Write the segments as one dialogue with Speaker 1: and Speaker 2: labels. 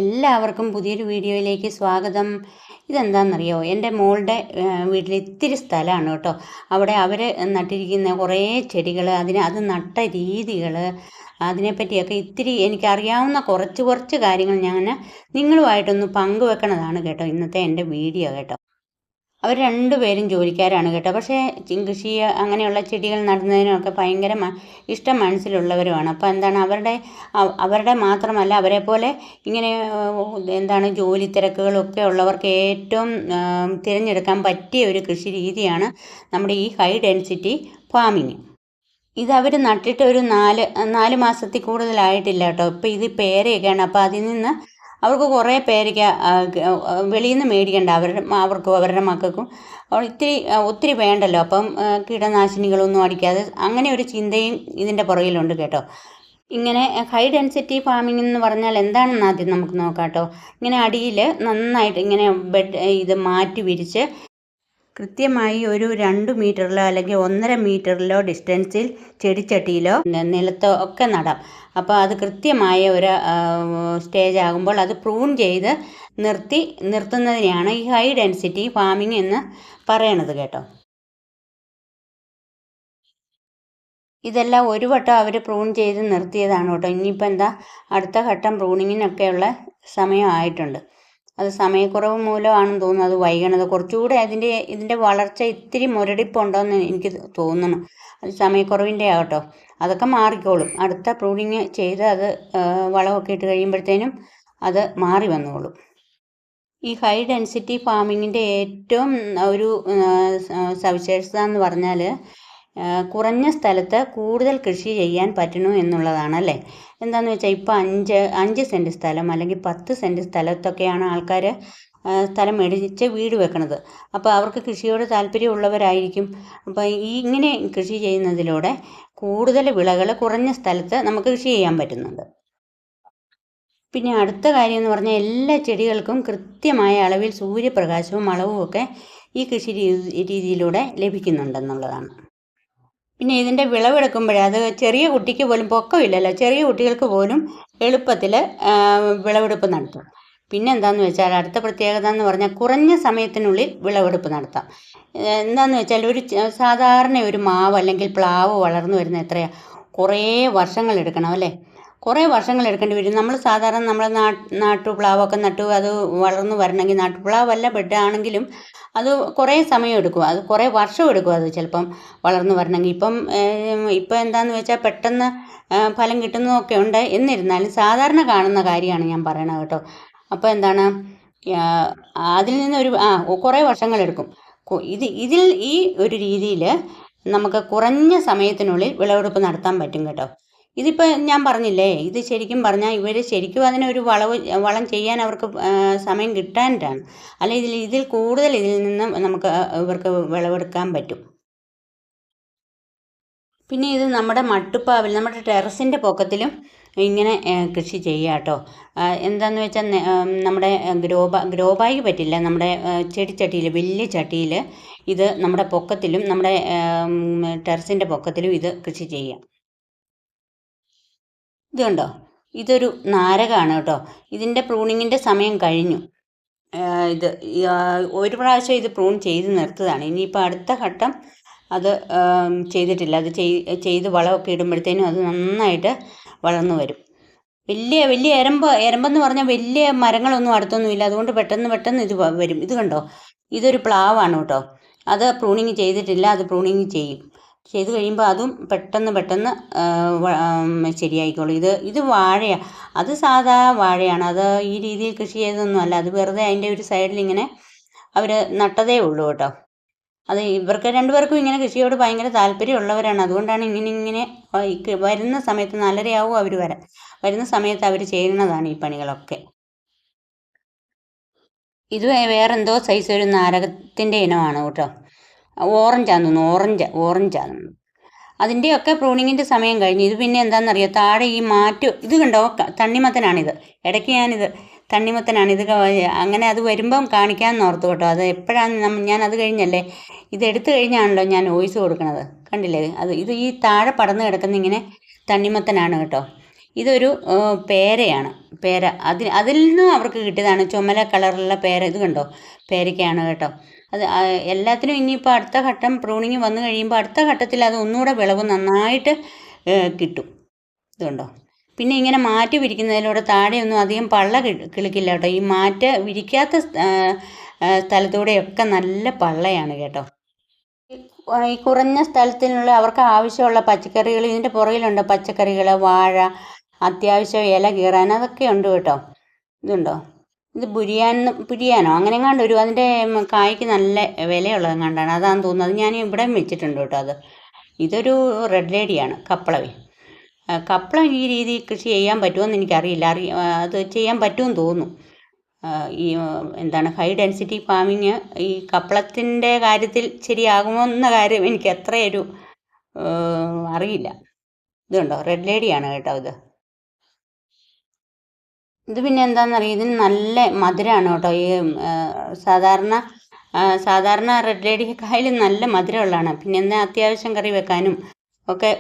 Speaker 1: എല്ലാവർക്കും പുതിയൊരു വീഡിയോയിലേക്ക് സ്വാഗതം. ഇതെന്താണെന്നറിയോ, എൻ്റെ മോളുടെ വീട്ടിൽ ഇത്തിരി സ്ഥലമാണ് കേട്ടോ. അവിടെ അവർ നട്ടിരിക്കുന്ന കുറേ ചെടികൾ, അത് നട്ട രീതികൾ, അതിനെപ്പറ്റിയൊക്കെ ഇത്തിരി എനിക്കറിയാവുന്ന കുറച്ച് കുറച്ച് കാര്യങ്ങൾ ഞാൻ നിങ്ങളുമായിട്ടൊന്ന് പങ്കുവെക്കണതാണ് കേട്ടോ ഇന്നത്തെ എൻ്റെ വീഡിയോ കേട്ടോ. അവർ രണ്ടുപേരും ജോലിക്കാരാണ് കേട്ടോ. പക്ഷേ കൃഷി അങ്ങനെയുള്ള ചെടികൾ നടുന്നതിനൊക്കെ ഭയങ്കര ഇഷ്ടം മനസ്സിലുള്ളവരുമാണ്. അപ്പോൾ എന്താണ് അവരുടെ മാത്രമല്ല, അവരെ പോലെ ഇങ്ങനെ എന്താണ് ജോലി തിരക്കുകളൊക്കെ ഉള്ളവർക്ക് ഏറ്റവും തിരഞ്ഞെടുക്കാൻ പറ്റിയ ഒരു കൃഷി രീതിയാണ് നമ്മുടെ ഈ ഹൈ ഡെൻസിറ്റി ഫാമിങ്. ഇതവർ നട്ടിട്ട് ഒരു നാല് മാസത്തിൽ കൂടുതലായിട്ടില്ല കേട്ടോ. ഇപ്പോൾ ഇത് പേരയൊക്കെയാണ്. അപ്പോൾ അതിൽ നിന്ന് അവർക്ക് കുറേ പേരയ്ക്ക വെളിയിൽ നിന്ന് മേടിക്കണ്ട, അവർക്കും അവരുടെ മക്കൾക്കും ഒത്തിരി വേണ്ടല്ലോ. അപ്പം കീടനാശിനികളൊന്നും അടിക്കാതെ അങ്ങനെ ഒരു ചിന്തയും ഇതിൻ്റെ പുറകിലുണ്ട് കേട്ടോ. ഇങ്ങനെ ഹൈ ഡെൻസിറ്റി ഫാമിംഗ് എന്ന് പറഞ്ഞാൽ എന്താണെന്ന് ആദ്യം നമുക്ക് നോക്കാം കേട്ടോ. ഇങ്ങനെ അടിയിൽ നന്നായിട്ട് ഇങ്ങനെ ഇത് മാറ്റി വിരിച്ച് കൃത്യമായി ഒരു 2 മീറ്ററിലോ അല്ലെങ്കിൽ 1.5 മീറ്ററിലോ ഡിസ്റ്റൻസിൽ ചെടിച്ചട്ടിയിലോ നിലത്തോ ഒക്കെ നടാം. അപ്പോൾ അത് കൃത്യമായ ഒരു സ്റ്റേജ് ആകുമ്പോൾ അത് പ്രൂൺ ചെയ്ത് നിർത്തുന്നതിനെയാണ് ഈ ഹൈ ഡെൻസിറ്റി ഫാമിംഗ് എന്ന് പറയണത് കേട്ടോ. ഇതെല്ലാം ഒരു വട്ടം അവർ പ്രൂൺ ചെയ്ത് നിർത്തിയതാണ് കേട്ടോ. ഇനിയിപ്പോൾ അടുത്ത ഘട്ടം പ്രൂണിങ്ങിനൊക്കെയുള്ള സമയമായിട്ടുണ്ട്. അത് സമയക്കുറവ് മൂലമാണെന്ന് തോന്നുന്നു അത് വൈകണത്. കുറച്ചുകൂടെ ഇതിൻ്റെ വളർച്ച ഇത്തിരി മുരടിപ്പുണ്ടോയെന്ന് എനിക്ക് തോന്നുന്നു. അത് സമയക്കുറവിൻ്റെ ആകട്ടോ. അതൊക്കെ മാറിക്കോളും. അടുത്ത പ്രൂണിങ് ചെയ്ത് അത് വളമൊക്കെ ഇട്ട് കഴിയുമ്പോഴത്തേനും അത് മാറി വന്നോളും. ഈ ഹൈ ഡെൻസിറ്റി ഫാമിങ്ങിൻ്റെ ഏറ്റവും ഒരു സവിശേഷത എന്ന് പറഞ്ഞാൽ കുറഞ്ഞ സ്ഥലത്ത് കൂടുതൽ കൃഷി ചെയ്യാൻ പറ്റണു എന്നുള്ളതാണ് അല്ലേ. എന്താണെന്ന് വെച്ചാൽ ഇപ്പോൾ 5 സെൻറ്റ് സ്ഥലം അല്ലെങ്കിൽ 10 സെൻറ്റ് സ്ഥലത്തൊക്കെയാണ് ആൾക്കാർ സ്ഥലം മേടിച്ച് വീട് വെക്കണത്. അപ്പോൾ അവർക്ക് കൃഷിയോട് താല്പര്യമുള്ളവരായിരിക്കും. അപ്പോൾ ഇങ്ങനെ കൃഷി ചെയ്യുന്നതിലൂടെ കൂടുതൽ വിളകൾ കുറഞ്ഞ സ്ഥലത്ത് നമുക്ക് കൃഷി ചെയ്യാൻ പറ്റുന്നുണ്ട്. പിന്നെ അടുത്ത കാര്യം എന്ന് പറഞ്ഞാൽ എല്ലാ ചെടികൾക്കും കൃത്യമായ അളവിൽ സൂര്യപ്രകാശവും വളവും ഒക്കെ ഈ കൃഷി രീതിയിലൂടെ ലഭിക്കുന്നുണ്ടെന്നുള്ളതാണ്. പിന്നെ ഇതിൻ്റെ വിളവെടുക്കുമ്പോഴേ അത് ചെറിയ കുട്ടിക്ക് പോലും പൊക്കമില്ലല്ലോ, ചെറിയ കുട്ടികൾക്ക് പോലും എളുപ്പത്തിൽ വിളവെടുപ്പ് നടത്തും. പിന്നെ എന്താണെന്ന് വെച്ചാൽ അടുത്ത പ്രത്യേകത എന്ന് പറഞ്ഞാൽ കുറഞ്ഞ സമയത്തിനുള്ളിൽ വിളവെടുപ്പ് നടത്താം. എന്താണെന്ന് വെച്ചാൽ സാധാരണ ഒരു മാവ് അല്ലെങ്കിൽ പ്ലാവ് വളർന്നു വരുന്ന എത്രയാണ്, കുറേ വർഷങ്ങൾ എടുക്കണം അല്ലേ. കുറേ വർഷങ്ങൾ എടുക്കേണ്ടി വരും. നമ്മൾ സാധാരണ നമ്മൾ നാട്ടുപ്ലാവൊക്കെ നട്ടു അത് വളർന്നു വരണമെങ്കിൽ, നാട്ടുപ്ലാവല്ല ബെഡാണെങ്കിലും അത് കുറേ സമയം എടുക്കും, അത് കുറേ വർഷം എടുക്കും അത് ചിലപ്പം വളർന്നു വരണമെങ്കിൽ. ഇപ്പം എന്താണെന്ന് വെച്ചാൽ പെട്ടെന്ന് ഫലം കിട്ടുന്നതൊക്കെ ഉണ്ട്. എന്നിരുന്നാലും സാധാരണ കാണുന്ന കാര്യമാണ് ഞാൻ പറയണത് കേട്ടോ. അപ്പോൾ അതിൽ നിന്ന് കുറേ വർഷങ്ങളെടുക്കും. ഇതിൽ ഈ ഒരു രീതിയിൽ നമുക്ക് കുറഞ്ഞ സമയത്തിനുള്ളിൽ വിളവെടുപ്പ് നടത്താൻ പറ്റും കേട്ടോ. ഇതിപ്പോൾ ഞാൻ പറഞ്ഞില്ലേ, ഇത് ശരിക്കും പറഞ്ഞാൽ ഇവർ ശരിക്കും അതിനൊരു വളം ചെയ്യാൻ അവർക്ക് സമയം കിട്ടാനായിട്ടാണ്. അല്ല, ഇതിൽ കൂടുതൽ ഇതിൽ നിന്ന് ഇവർക്ക് വിളവെടുക്കാൻ പറ്റും. പിന്നെ ഇത് നമ്മുടെ മട്ടുപ്പാവിൽ, നമ്മുടെ ടെറസിൻ്റെ പൊക്കത്തിലും ഇങ്ങനെ കൃഷി ചെയ്യുക കേട്ടോ. എന്താണെന്ന് വെച്ചാൽ നമ്മുടെ ഗ്രോ ബാഗ് പറ്റില്ല, നമ്മുടെ ചെടിച്ചട്ടിയിൽ, വലിയ ചട്ടിയിൽ ഇത് നമ്മുടെ പൊക്കത്തിലും, നമ്മുടെ ടെറസിൻ്റെ പൊക്കത്തിലും ഇത് കൃഷി ചെയ്യാം. ഇത് കണ്ടോ, ഇതൊരു നാരകമാണ് കേട്ടോ. ഇതിൻ്റെ പ്രൂണിങ്ങിൻ്റെ സമയം കഴിഞ്ഞു. ഇത് ഒരു പ്രാവശ്യം ഇത് പ്രൂൺ ചെയ്ത് നിർത്തതാണ്. ഇനിയിപ്പോൾ അടുത്ത ഘട്ടം അത് ചെയ്തിട്ടില്ല. അത് ചെയ്ത് വളമൊക്കെ ഇടുമ്പോഴത്തേനും അത് നന്നായിട്ട് വളർന്നു വരും. വലിയ എരമ്പെന്ന് പറഞ്ഞാൽ വലിയ മരങ്ങളൊന്നും അടുത്തൊന്നുമില്ല, അതുകൊണ്ട് പെട്ടെന്ന് ഇത് വരും. ഇത് കണ്ടോ, ഇതൊരു പ്ലാവാണ് കേട്ടോ. അത് പ്രൂണിങ് ചെയ്തിട്ടില്ല, അത് പ്രൂണിങ് ചെയ്ത് കഴിയുമ്പോൾ അതും പെട്ടെന്ന് ശരിയായിക്കോളും. ഇത് വാഴയാണ്, അത് സാധാ വാഴയാണ്. അത് ഈ രീതിയിൽ കൃഷി ചെയ്തൊന്നുമല്ല, അത് വെറുതെ അതിൻ്റെ ഒരു സൈഡിൽ ഇങ്ങനെ അവർ നട്ടതേ ഉള്ളൂ കേട്ടോ. അത് ഇവർക്ക് രണ്ടുപേർക്കും ഇങ്ങനെ കൃഷിയോട് ഭയങ്കര താല്പര്യമുള്ളവരാണ്. അതുകൊണ്ടാണ് ഇങ്ങനെ വരുന്ന സമയത്ത് 4:30 അവർ വരുന്ന സമയത്ത് അവർ ചെയ്യുന്നതാണ് ഈ പണികളൊക്കെ. ഇത് വേറെന്തോ സൈസ് ഒരു നാരകത്തിൻ്റെ ഇനമാണ് കേട്ടോ. ഓറഞ്ചാണെന്ന് തോന്നുന്നു, ഓറഞ്ചാണെന്ന്. അതിൻ്റെയൊക്കെ പ്രൂണിങ്ങിൻ്റെ സമയം കഴിഞ്ഞു. ഇത് പിന്നെ എന്താണെന്നറിയാം, താഴെ ഈ ഇത് കണ്ടോ, തണ്ണിമത്തനാണിത്. ഇടയ്ക്ക് തണ്ണിമത്തനാണ്. അങ്ങനെ അത് വരുമ്പം കാണിക്കാമെന്ന് ഓർത്തു കേട്ടോ. അത് എപ്പോഴാണ് ഞാൻ അത് കഴിഞ്ഞല്ലേ, ഇതെടുത്തു കഴിഞ്ഞാണല്ലോ ഞാൻ വോയിസ് കൊടുക്കണത്. കണ്ടില്ലേ, ഇത് ഈ താഴെ പടർന്ന് കിടക്കുന്ന ഇങ്ങനെ തണ്ണിമത്തനാണ് കേട്ടോ. ഇതൊരു പേരയാണ്. പേര അതിൽ നിന്നും അവർക്ക് കിട്ടിയതാണ്. ചുമല കളറുള്ള പേര. ഇത് കണ്ടോ, പേരയ്ക്കാണ് കേട്ടോ. അത് എല്ലാത്തിനും ഇനിയിപ്പോൾ അടുത്ത ഘട്ടം പ്രൂണിങ് വന്നു കഴിയുമ്പോൾ അടുത്ത ഘട്ടത്തിൽ അത് ഒന്നുകൂടെ വിളവ് നന്നായിട്ട് കിട്ടും. ഇതുണ്ടോ. പിന്നെ ഇങ്ങനെ മാറ്റി വിരിക്കുന്നതിലൂടെ താഴെയൊന്നും അധികം പള്ള കിളിക്കില്ല കേട്ടോ. ഈ മാറ്റ് വിരിക്കാത്ത സ്ഥലത്തൂടെയൊക്കെ നല്ല പള്ളയാണ് കേട്ടോ. ഈ കുറഞ്ഞ സ്ഥലത്തിനുള്ള അവർക്ക് ആവശ്യമുള്ള പച്ചക്കറികൾ ഇതിൻ്റെ പുറകിലുണ്ട്. പച്ചക്കറികൾ, വാഴ, അത്യാവശ്യം ഇല കീറാൻ അതൊക്കെ ഉണ്ട് കേട്ടോ. ഇതുണ്ടോ, ഇത് ബുരിയാനോ അങ്ങനെ എങ്ങാണ്ട് ഒരു അതിൻ്റെ കായ്ക്ക് നല്ല വിലയുള്ളത് കണ്ടാണ്. അതാണെന്ന് തോന്നുന്നത്. അത് ഞാൻ ഇവിടെ വെച്ചിട്ടുണ്ട് കേട്ടോ. ഇതൊരു റെഡ് ലേഡിയാണ്, കപ്പളവേ. കപ്പളം ഈ രീതിയിൽ കൃഷി ചെയ്യാൻ പറ്റുമോയെന്ന് എനിക്കറിയില്ല. അത് ചെയ്യാൻ പറ്റുമെന്ന് തോന്നുന്നു. ഈ എന്താണ് ഹൈ ഡെൻസിറ്റി ഫാമിങ് ഈ കപ്പളത്തിൻ്റെ കാര്യത്തിൽ ശരിയാകുമോ എന്ന കാര്യം എനിക്ക് അത്രയൊരു അറിയില്ല. ഇതുണ്ടോ, റെഡ് ലേഡിയാണ് കേട്ടോ. ഇത് പിന്നെ എന്താണെന്നറിയാം, ഇതിന് നല്ല മധുരമാണ് കേട്ടോ. ഈ സാധാരണ റെഡ് ലേഡിക്കായാലും നല്ല മധുരമുള്ളതാണ്. പിന്നെ എന്നാൽ അത്യാവശ്യം കറി വെക്കാനും ഒക്കെ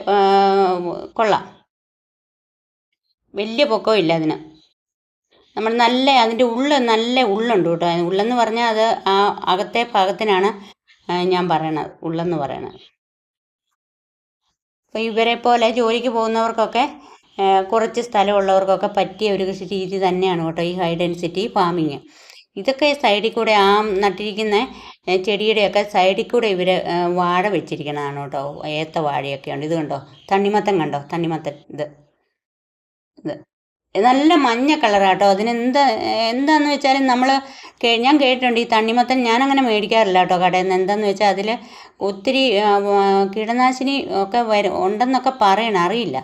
Speaker 1: കൊള്ളാം. വലിയ പൊക്കവും ഇല്ല അതിന്. നമ്മൾ അതിൻ്റെ നല്ല ഉള്ളുണ്ട് കേട്ടോ. ഉള്ളെന്ന് പറഞ്ഞാൽ അത് ആ അകത്തെ ഭാഗത്തിനാണ് ഞാൻ പറയണത്, ഉള്ളെന്ന് പറയണത്. അപ്പോൾ ഇവരെ പോലെ ജോലിക്ക് പോകുന്നവർക്കൊക്കെ കുറച്ച് സ്ഥലമുള്ളവർക്കൊക്കെ പറ്റിയ ഒരു കൃഷി രീതി തന്നെയാണ് കേട്ടോ ഈ ഹൈ ഡെൻസിറ്റി ഫാമിങ്. ഇതൊക്കെ സൈഡിൽ കൂടെ ആ നട്ടിരിക്കുന്ന ചെടിയുടെയൊക്കെ സൈഡിൽ കൂടെ ഇവർ വാഴ വെച്ചിരിക്കണതാണ് കേട്ടോ. ഏത്ത വാഴയൊക്കെ ഉണ്ട്. ഇത് കണ്ടോ, തണ്ണിമത്തൻ കണ്ടോ, തണ്ണിമത്തൻ. ഇത് നല്ല മഞ്ഞ കളറാട്ടോ. എന്താന്ന് വെച്ചാൽ ഞാൻ കേട്ടിട്ടുണ്ട് ഈ തണ്ണിമത്തൻ. ഞാനങ്ങനെ മേടിക്കാറില്ല കേട്ടോ കടയിൽ നിന്ന്. എന്താണെന്ന് വെച്ചാൽ അതിൽ ഒത്തിരി കീടനാശിനി ഒക്കെ ഉണ്ടെന്നൊക്കെ പറയണം, അറിയില്ല.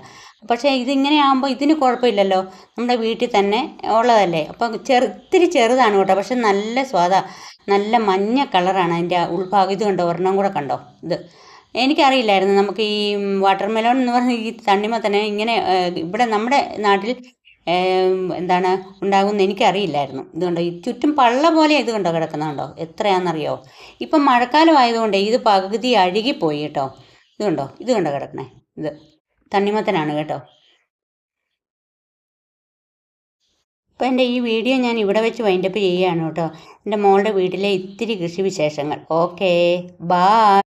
Speaker 1: പക്ഷേ ഇതിങ്ങനെ ആകുമ്പോൾ ഇതിന് കുഴപ്പമില്ലല്ലോ, നമ്മുടെ വീട്ടിൽ തന്നെ ഉള്ളതല്ലേ. അപ്പം ഇത്തിരി ചെറുതാണ് കേട്ടോ, പക്ഷെ നല്ല സ്വാദാ. നല്ല മഞ്ഞ കളറാണ് അതിൻ്റെ ഉൾഭാഗം. ഇത് കണ്ടോ, ഒരെണ്ണം കൂടെ കണ്ടോ. എനിക്കറിയില്ലായിരുന്നു. നമുക്ക് ഈ വാട്ടർ മെലോൺ എന്ന് പറഞ്ഞ ഈ തണ്ണിമത്തനെ ഇങ്ങനെ ഇവിടെ നമ്മുടെ നാട്ടിൽ എന്താണ് ഉണ്ടാകുമെന്ന് എനിക്കറിയില്ലായിരുന്നു. ഇതുകൊണ്ടോ ഈ ചുറ്റും പള്ള പോലെ ഇത് കണ്ടോ കിടക്കുന്നുണ്ടോ, എത്രയാണെന്നറിയോ. ഇപ്പം മഴക്കാലം ആയതുകൊണ്ട് ഇത് പകുതി അഴുകിപ്പോയി കേട്ടോ. ഇത് കണ്ടോ കിടക്കണേ. ഇത് തണ്ണിമത്തനാണ് കേട്ടോ. അപ്പോൾ എൻ്റെ ഈ വീഡിയോ ഞാൻ ഇവിടെ വെച്ച് വൈൻഡപ്പ് ചെയ്യുകയാണ് കേട്ടോ. എൻ്റെ മോളുടെ വീട്ടിലെ ഇത്തിരി കൃഷി വിശേഷങ്ങൾ. Okay, bye.